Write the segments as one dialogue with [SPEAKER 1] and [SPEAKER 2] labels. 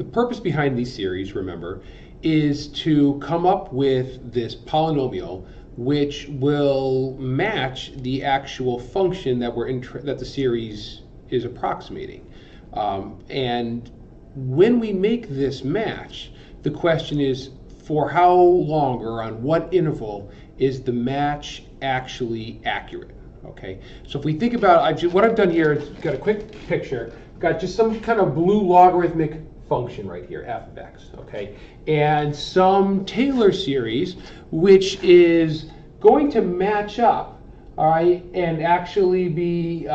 [SPEAKER 1] the purpose behind these series, remember, is to come up with this polynomial which will match the actual function that that the series is approximating. And when we make this match, the question is, for how long or on what interval is the match actually accurate? Okay, so if we think about what I've done here is got a quick picture, got just some kind of blue logarithmic function right here, f of x, okay, and some Taylor series which is going to match up, all right, and actually be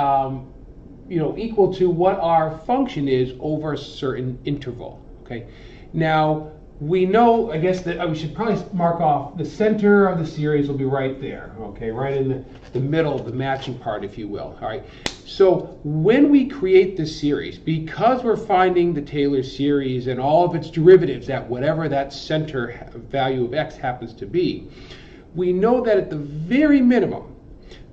[SPEAKER 1] equal to what our function is over a certain interval. Okay, now we know, I guess, that we should probably mark off the center of the series will be right there, okay, right in the middle of the matching part, if you will. All right, so when we create this series, because we're finding the Taylor series and all of its derivatives at whatever that center value of x happens to be, we know that at the very minimum,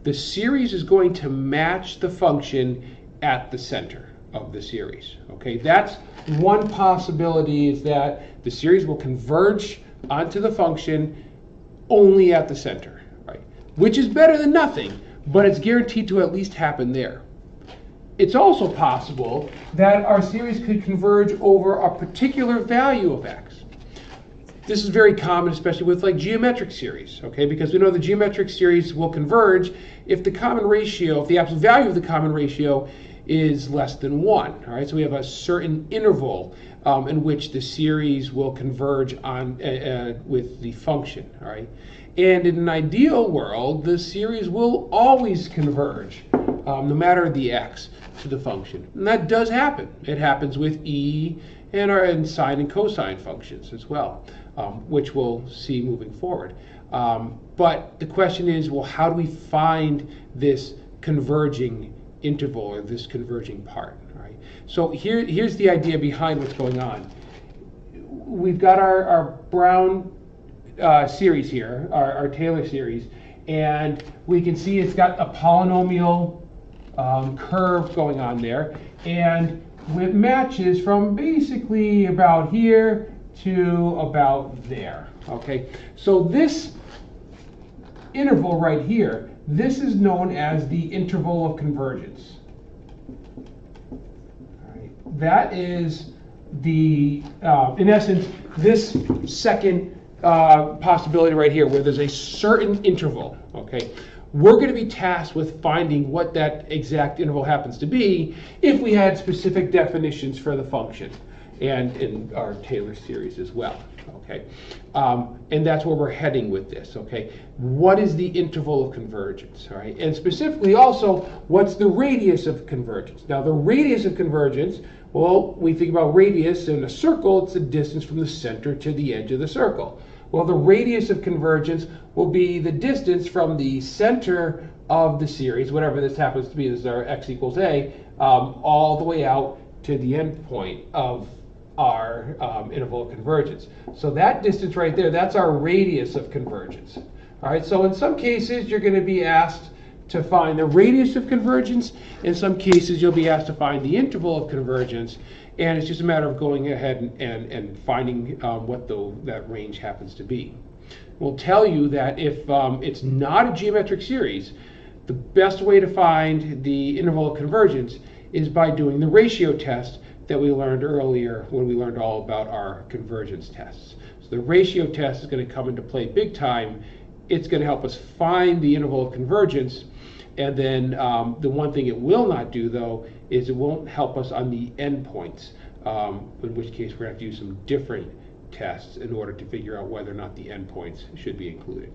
[SPEAKER 1] the series is going to match the function at the center of the series. Okay, that's one possibility, is that the series will converge onto the function only at the center, right? Which is better than nothing, but it's guaranteed to at least happen there. It's also possible that our series could converge over a particular value of x. This is very common, especially with like geometric series, okay? Because we know the geometric series will converge if the common ratio, if the absolute value of the common ratio is less than 1. All right, so we have a certain interval in which the series will converge on with the function. All right, and in an ideal world, the series will always converge, no matter the x, to the function, and that does happen. It happens with e and sine and cosine functions as well, which we'll see moving forward. But the question is, well, how do we find this converging interval, or this converging part? Right? So here's the idea behind what's going on. We've got our Brown series here, our Taylor series, and we can see it's got a polynomial curve going on there, and it matches from basically about here to about there. Okay, so this interval right here, this is known as the interval of convergence. All right. That is the, in essence, this second possibility right here, where there's a certain interval. Okay, we're going to be tasked with finding what that exact interval happens to be if we had specific definitions for the function, and in our Taylor series as well. Okay, and that's where we're heading with this. Okay, what is the interval of convergence? All right, and specifically also, what's the radius of convergence? Now, the radius of convergence, well, we think about radius in a circle. It's the distance from the center to the edge of the circle. Well, the radius of convergence will be the distance from the center of the series, whatever this happens to be. This is our x equals a, all the way out to the end point of our interval of convergence. So that distance right there, that's our radius of convergence. All right, so in some cases, you're going to be asked to find the radius of convergence. In some cases, you'll be asked to find the interval of convergence. And it's just a matter of going ahead and finding what that range happens to be. We'll tell you that if it's not a geometric series, the best way to find the interval of convergence is by doing the ratio test that we learned earlier when we learned all about our convergence tests. So the ratio test is going to come into play big time. It's going to help us find the interval of convergence. And then the one thing it will not do, though, is it won't help us on the endpoints, in which case we're going to have to use some different tests in order to figure out whether or not the endpoints should be included.